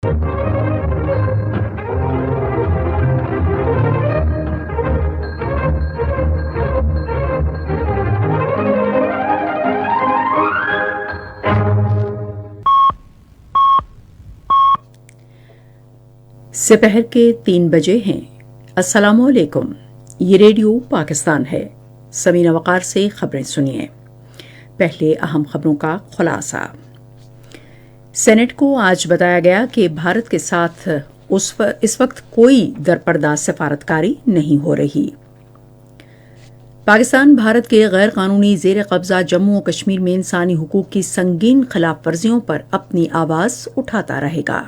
سپہر کے 3 بجے ہیں۔ السلام علیکم، یہ ریڈیو پاکستان ہے۔ سمینہ وقار سے خبریں سنیے۔ پہلے اہم خبروں کا خلاصہ۔ سینیٹ کو آج بتایا گیا کہ بھارت کے ساتھ اس وقت کوئی درپردہ سفارتکاری نہیں ہو رہی۔ پاکستان بھارت کے غیر قانونی زیر قبضہ جموں و کشمیر میں انسانی حقوق کی سنگین خلاف ورزیوں پر اپنی آواز اٹھاتا رہے گا۔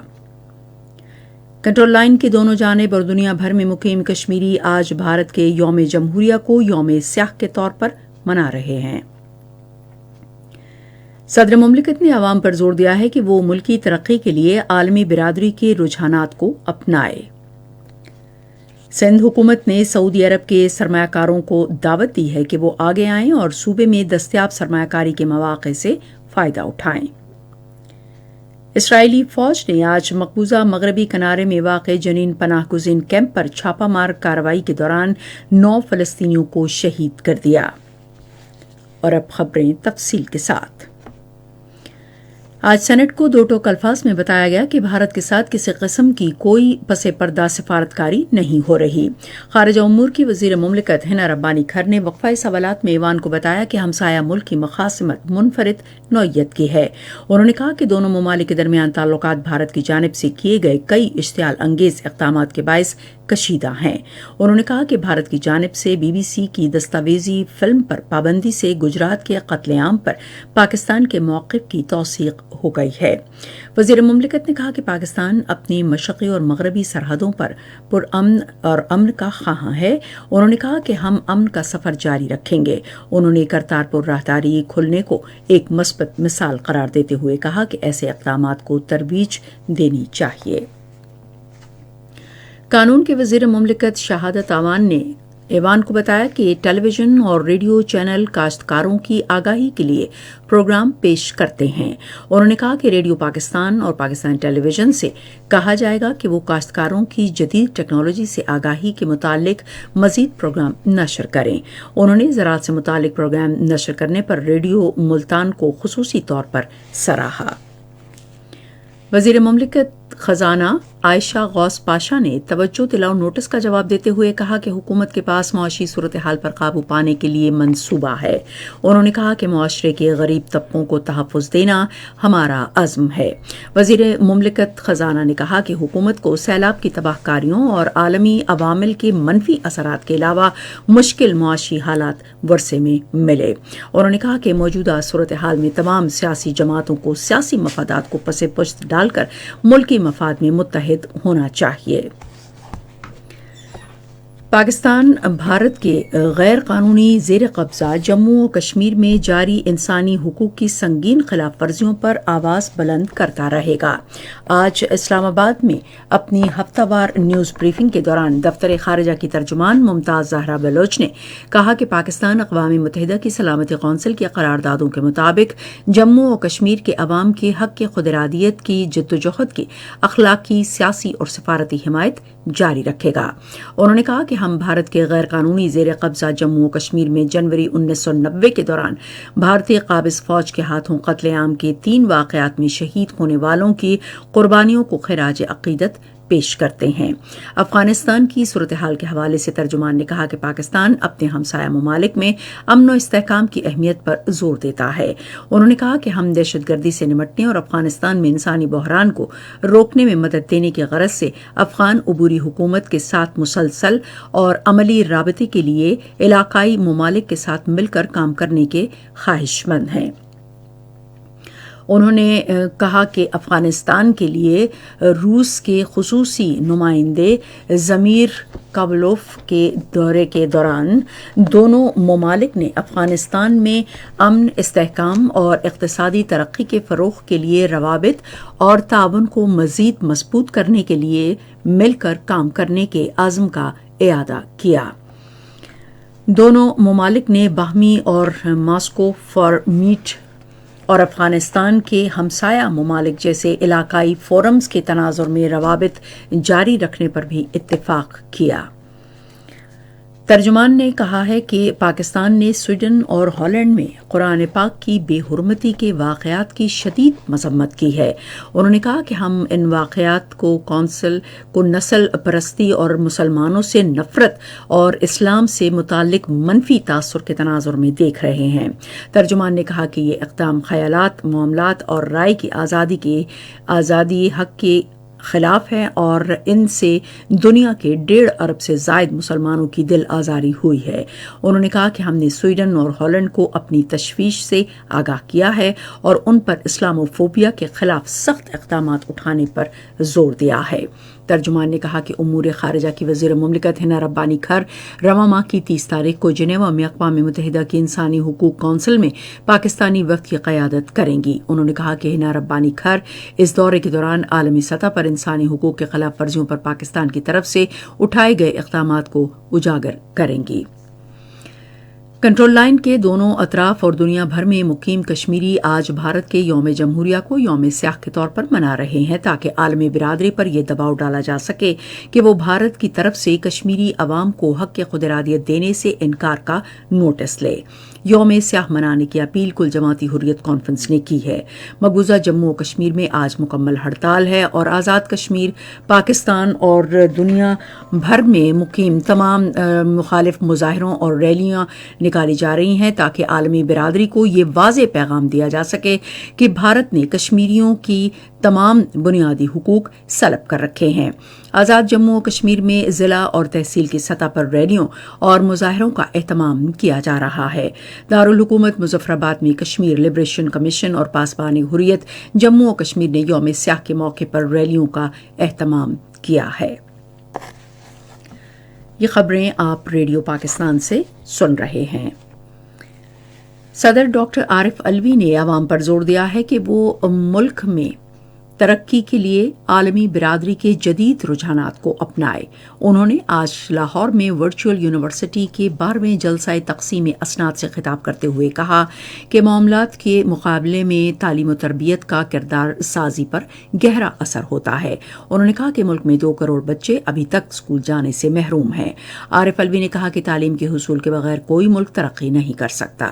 کنٹرول لائن کی دونوں جانب اور دنیا بھر میں مقیم کشمیری آج بھارت کے یوم جمہوریہ کو یوم سیاہ کے طور پر منا رہے ہیں۔ صدر مملکت نے عوام پر زور دیا ہے کہ وہ ملکی ترقی کے لیے عالمی برادری کے رجحانات کو اپنائے۔ سندھ حکومت نے سعودی عرب کے سرمایہ کاروں کو دعوت دی ہے کہ وہ آگے آئیں اور صوبے میں دستیاب سرمایہ کاری کے مواقع سے فائدہ اٹھائیں۔ اسرائیلی فوج نے آج مقبوضہ مغربی کنارے میں واقع جنین پناہ گزین کیمپ پر چھاپہ مار کارروائی کے دوران 9 فلسطینیوں کو شہید کر دیا۔ اور اب خبریں تفصیل کے ساتھ۔ آج سینیٹ کو 2 ٹوک الفاظ میں بتایا گیا کہ بھارت کے ساتھ کسی قسم کی کوئی پس پردہ سفارتکاری نہیں ہو رہی۔ خارجہ امور کی وزیر مملکت حنا ربانی کھر نے وقفہ سوالات میں ایوان کو بتایا کہ ہمسایہ ملک کی مخاصمت منفرد نوعیت کی ہے۔ انہوں نے کہا کہ دونوں ممالک کے درمیان تعلقات بھارت کی جانب سے کیے گئے کئی اشتعال انگیز اقدامات کے باعث کشیدہ ہیں۔ انہوں نے کہا کہ بھارت کی جانب سے BBC کی دستاویزی فلم پر پابندی سے گجرات کے قتل عام پر پاکستان کے موقف کی توثیق ہو گئی ہے۔ وزیر مملکت نے کہا کہ پاکستان اپنی مشرقی اور مغربی سرحدوں پر پرامن اور امن کا خواہاں ہے۔ انہوں نے کہا کہ ہم امن کا سفر جاری رکھیں گے۔ انہوں نے کرتارپور راہداری کھلنے کو ایک مثبت مثال قرار دیتے ہوئے کہا کہ ایسے اقدامات کو ترویج دینی چاہیے۔ قانون کے وزیر مملکت شہادت امان نے ایوان کو بتایا کہ ٹیلی ویژن اور ریڈیو چینل کاشتکاروں کی آگاہی کے لیے پروگرام پیش کرتے ہیں۔ انہوں نے کہا کہ ریڈیو پاکستان اور پاکستان ٹیلی ویژن سے کہا جائے گا کہ وہ کاشتکاروں کی جدید ٹیکنالوجی سے آگاہی کے متعلق مزید پروگرام نشر کریں۔ انہوں نے زراعت سے متعلق پروگرام نشر کرنے پر ریڈیو ملتان کو خصوصی طور پر سراہا۔ وزیر مملکت خزانہ عائشہ غوث پاشا نے توجہ دلاؤ نوٹس کا جواب دیتے ہوئے کہا کہ حکومت کے پاس معاشی صورتحال پر قابو پانے کے لیے منصوبہ ہے۔ انہوں نے کہا کہ معاشرے کے غریب طبقوں کو تحفظ دینا ہمارا عزم ہے۔ وزیر مملکت خزانہ نے کہا کہ حکومت کو سیلاب کی تباہ کاریوں اور عالمی عوامل کے منفی اثرات کے علاوہ مشکل معاشی حالات ورثے میں ملے۔ انہوں نے کہا کہ موجودہ صورتحال میں تمام سیاسی جماعتوں کو سیاسی مفادات کو پس پشت ڈال کر ملکی مفاد میں متحد ہونا چاہیے۔ پاکستان بھارت کے غیر قانونی زیر قبضہ جموں و کشمیر میں جاری انسانی حقوق کی سنگین خلاف ورزیوں پر آواز بلند کرتا رہے گا۔ آج اسلام آباد میں اپنی ہفتہ وار نیوز بریفنگ کے دوران دفتر خارجہ کی ترجمان ممتاز زہرا بلوچ نے کہا کہ پاکستان اقوام متحدہ کی سلامتی کونسل کی قراردادوں کے مطابق جموں و کشمیر کے عوام کے حق کی خود ارادیت کی جدوجہد کی اخلاقی، سیاسی اور سفارتی حمایت جاری رکھے گا۔ انہوں نے کہا کہ ہم بھارت کے غیر قانونی زیر قبضہ جموں و کشمیر میں جنوری 1990 کے دوران بھارتی قابض فوج کے ہاتھوں قتل عام کے 3 واقعات میں شہید ہونے والوں کی قربانیوں کو خراج عقیدت پیش کرتے ہیں۔ افغانستان کی صورتحال کے حوالے سے ترجمان نے کہا کہ پاکستان اپنے ہمسایہ ممالک میں امن و استحکام کی اہمیت پر زور دیتا ہے۔ انہوں نے کہا کہ ہم دہشت گردی سے نمٹنے اور افغانستان میں انسانی بحران کو روکنے میں مدد دینے کی غرض سے افغان عبوری حکومت کے ساتھ مسلسل اور عملی رابطے کے لیے علاقائی ممالک کے ساتھ مل کر کام کرنے کے خواہش مند ہیں۔ انہوں نے کہا کہ افغانستان کے لیے روس کے خصوصی نمائندے ضمیر کاولوف کے دورے کے دوران دونوں ممالک نے افغانستان میں امن، استحکام اور اقتصادی ترقی کے فروغ کے لیے روابط اور تعاون کو مزید مضبوط کرنے کے لیے مل کر کام کرنے کے عزم کا اعادہ کیا۔ دونوں ممالک نے باہمی اور ماسکو فار میٹ اور افغانستان کے ہمسایہ ممالک جیسے علاقائی فورمز کے تناظر میں روابط جاری رکھنے پر بھی اتفاق کیا۔ ترجمان نے کہا ہے کہ پاکستان نے سویڈن اور ہالینڈ میں قرآن پاک کی بے حرمتی کے واقعات کی شدید مذمت کی ہے۔ انہوں نے کہا کہ ہم ان واقعات کو نسل پرستی اور مسلمانوں سے نفرت اور اسلام سے متعلق منفی تاثر کے تناظر میں دیکھ رہے ہیں۔ ترجمان نے کہا کہ یہ اقدام خیالات، معاملات اور رائے کی آزادی حق کے خلاف ہے اور ان سے دنیا کے 1.5 ارب سے زائد مسلمانوں کی دل آزاری ہوئی ہے۔ انہوں نے کہا کہ ہم نے سویڈن اور ہالینڈ کو اپنی تشویش سے آگاہ کیا ہے اور ان پر اسلامو فوبیا کے خلاف سخت اقدامات اٹھانے پر زور دیا ہے۔ ترجمان نے کہا کہ امور خارجہ کی وزیر مملکت ہنا ربانی کھر رواں ماہ کی 30 تاریخ کو جنیوا میں اقوام متحدہ کی انسانی حقوق کونسل میں پاکستانی وفد کی قیادت کریں گی۔ انہوں نے کہا کہ ہنا ربانی کھر اس دورے کے دوران عالمی سطح پر انسانی حقوق کے خلاف ورزیوں پر پاکستان کی طرف سے اٹھائے گئے اقدامات کو اجاگر کریں گی۔ کنٹرول لائن کے دونوں اطراف اور دنیا بھر میں مقیم کشمیری آج بھارت کے یوم جمہوریہ کو یوم سیاہ کے طور پر منا رہے ہیں تاکہ عالمی برادری پر یہ دباؤ ڈالا جا سکے کہ وہ بھارت کی طرف سے کشمیری عوام کو حق خود ارادیت دینے سے انکار کا نوٹس لے۔ یوم سیاہ منانے کی اپیل کل جماعتی حریت کانفرنس نے کی ہے۔ مقبوضہ جموں و کشمیر میں آج مکمل ہڑتال ہے اور آزاد کشمیر، پاکستان اور دنیا بھر میں مقیم تمام مخالف مظاہروں اور ریلیاں نکالی جا رہی ہیں تاکہ عالمی برادری کو یہ واضح پیغام دیا جا سکے کہ بھارت نے کشمیریوں کی تمام بنیادی حقوق سلب کر رکھے ہیں۔ آزاد جموں و کشمیر میں ضلع اور تحصیل کی سطح پر ریلیوں اور مظاہروں کا اہتمام کیا جا رہا ہے۔ دارالحکومت مظفرآباد میں کشمیر لبریشن کمیشن اور پاسبان حریت جموں و کشمیر نے یوم سیاہ کے موقع پر ریلیوں کا اہتمام کیا ہے۔ یہ خبریں آپ ریڈیو پاکستان سے سن رہے ہیں۔ صدر ڈاکٹر عارف علوی نے عوام پر زور دیا ہے کہ وہ ملک میں ترقی کے لیے عالمی برادری کے جدید رجحانات کو اپنائے۔ انہوں نے آج لاہور میں ورچوئل یونیورسٹی کے 12ویں جلسہ تقسیم اسناد سے خطاب کرتے ہوئے کہا کہ معاملات کے مقابلے میں تعلیم و تربیت کا کردار سازی پر گہرا اثر ہوتا ہے۔ انہوں نے کہا کہ ملک میں 2 کروڑ بچے ابھی تک اسکول جانے سے محروم ہیں۔ عارف علوی نے کہا کہ تعلیم کے حصول کے بغیر کوئی ملک ترقی نہیں کر سکتا۔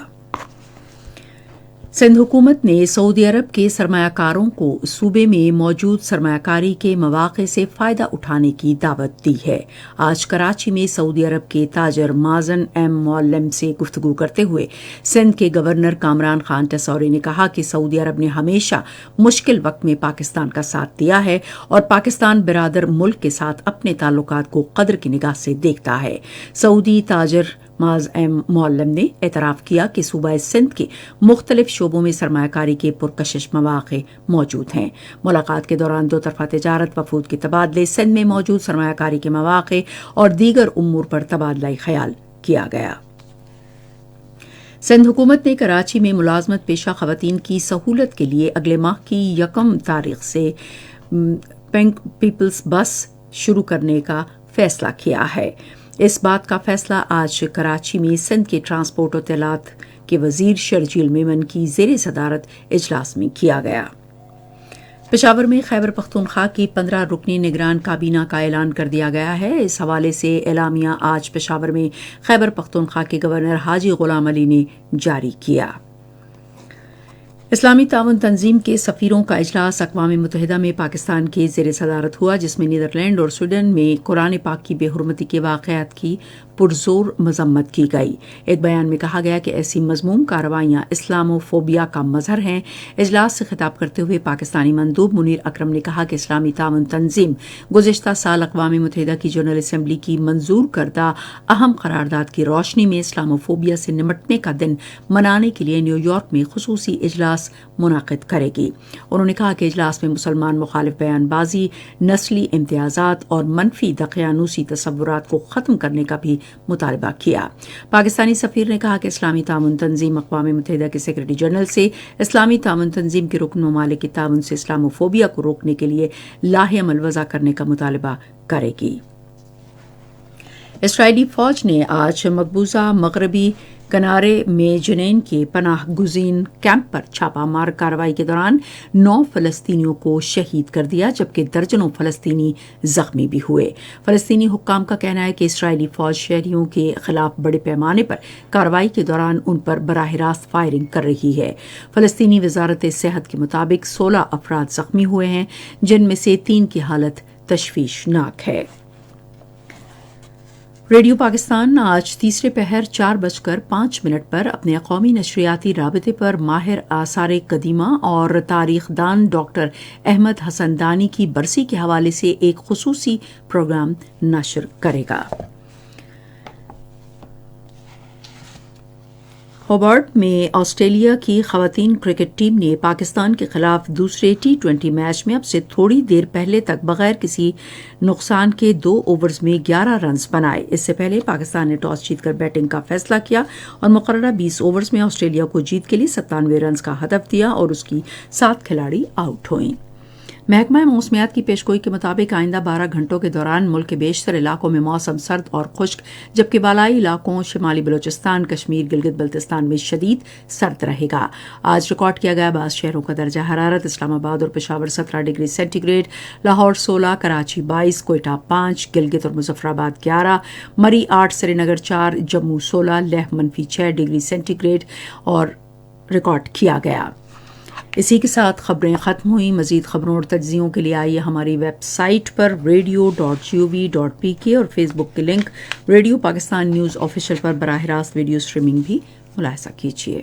سندھ حکومت نے سعودی عرب کے سرمایہ کاروں کو صوبے میں موجود سرمایہ کاری کے مواقع سے فائدہ اٹھانے کی دعوت دی ہے۔ آج کراچی میں سعودی عرب کے تاجر مازن ایم معلم سے گفتگو کرتے ہوئے سندھ کے گورنر کامران خان ٹسوری نے کہا کہ سعودی عرب نے ہمیشہ مشکل وقت میں پاکستان کا ساتھ دیا ہے اور پاکستان برادر ملک کے ساتھ اپنے تعلقات کو قدر کی نگاہ سے دیکھتا ہے۔ سعودی تاجر معز ایم معلم نے اعتراف کیا کہ صوبہ سندھ کے مختلف شعبوں میں سرمایہ کاری کے پرکشش مواقع موجود ہیں۔ ملاقات کے دوران 2 طرفہ تجارت، وفود کے تبادلے، سندھ میں موجود سرمایہ کاری کے مواقع اور دیگر امور پر تبادلہ خیال کیا گیا۔ سندھ حکومت نے کراچی میں ملازمت پیشہ خواتین کی سہولت کے لیے اگلے ماہ کی 1 تاریخ سے پنک پیپلز بس شروع کرنے کا فیصلہ کیا ہے۔ اس بات کا فیصلہ آج کراچی میں سندھ کے ٹرانسپورٹ و اطلاعات کے وزیر شرجیل میمن کی زیر صدارت اجلاس میں کیا گیا۔ پشاور میں خیبر پختونخوا کی 15 رکنی نگران کابینہ کا اعلان کر دیا گیا ہے۔ اس حوالے سے اعلامیہ آج پشاور میں خیبر پختونخوا کے گورنر حاجی غلام علی نے جاری کیا۔ اسلامی تعاون تنظیم کے سفیروں کا اجلاس اقوام متحدہ میں پاکستان کے زیر صدارت ہوا، جس میں نیدرلینڈ اور سویڈن میں قرآن پاک کی بے حرمتی کے واقعات کی پرزور مذمت کی گئی۔ ایک بیان میں کہا گیا کہ ایسی مذموم کارروائیاں اسلامو فوبیا کا مظہر ہیں۔ اجلاس سے خطاب کرتے ہوئے پاکستانی مندوب منیر اکرم نے کہا کہ اسلامی تعاون تنظیم گزشتہ سال اقوام متحدہ کی جنرل اسمبلی کی منظور کردہ اہم قرارداد کی روشنی میں اسلامو فوبیا سے نمٹنے کا دن منانے کے لیے نیو یارک میں خصوصی اجلاس منعقد کرے گی۔ انہوں نے کہا کہ اجلاس میں مسلمان مخالف بیان بازی، نسلی امتیازات اور منفی دقیانوسی تصورات کو ختم کرنے کا بھی مطالبہ کیا۔ پاکستانی سفیر نے کہا کہ اسلامی تعاون تنظیم اقوام متحدہ کے سیکرٹری جنرل سے اسلامی تعاون تنظیم کے رکن ممالک کے تعاون سے اسلامو فوبیا کو روکنے کے لیے لاہ عمل وضع کرنے کا مطالبہ کرے گی۔ اسرائیلی فوج نے آج مقبوضہ مغربی کنارے میں جنین کے پناہ گزین کیمپ پر چھاپہ مار کارروائی کے دوران 9 فلسطینیوں کو شہید کر دیا جبکہ درجنوں فلسطینی زخمی بھی ہوئے۔ فلسطینی حکام کا کہنا ہے کہ اسرائیلی فوج شہریوں کے خلاف بڑے پیمانے پر کارروائی کے دوران ان پر براہ راست فائرنگ کر رہی ہے۔ فلسطینی وزارت صحت کے مطابق 16 افراد زخمی ہوئے ہیں جن میں سے 3 کی حالت تشویشناک ہے۔ ریڈیو پاکستان آج تیسرے پہر 4:05 پر اپنے قومی نشریاتی رابطے پر ماہر آثار قدیمہ اور تاریخ دان ڈاکٹر احمد حسن دانی کی برسی کے حوالے سے ایک خصوصی پروگرام نشر کرے گا۔ ہوبارٹ میں آسٹریلیا کی خواتین کرکٹ ٹیم نے پاکستان کے خلاف دوسرے T20 میچ میں اب سے تھوڑی دیر پہلے تک بغیر کسی نقصان کے 2 اوورز میں 11 رنز بنائے۔ اس سے پہلے پاکستان نے ٹاس جیت کر بیٹنگ کا فیصلہ کیا اور مقررہ 20 اوورز میں آسٹریلیا کو جیت کے لیے 97 رنز کا ہدف دیا اور اس کی 7 کھلاڑی آؤٹ ہوئیں۔ محکمہ موسمیات کی پیشگوئی کے مطابق آئندہ 12 گھنٹوں کے دوران ملک کے بیشتر علاقوں میں موسم سرد اور خشک جبکہ بالائی علاقوں شمالی بلوچستان، کشمیر، گلگت بلتستان میں شدید سرد رہے گا۔ آج ریکارڈ کیا گیا 22 شہروں کا درجہ حرارت: اسلام آباد اور Peshawar 17 degree centigrade, Lahore 16، Karachi 22، Quetta 5، Gilgit اور Muzaffarabad 11، Murree 8، Srinagar 4، Jammu 16، Layyah -6 degree centigrade اور ریکارڈ کیا گیا۔ اسی کے ساتھ خبریں ختم ہوئیں۔ مزید خبروں اور تجزیوں کے لیے آئیے ہماری ویب سائٹ پر radio.gov.pk اور فیس بک کے link radio Pakistan news official پر براہ راست ویڈیو اسٹریمنگ بھی ملاحظہ کیجیے۔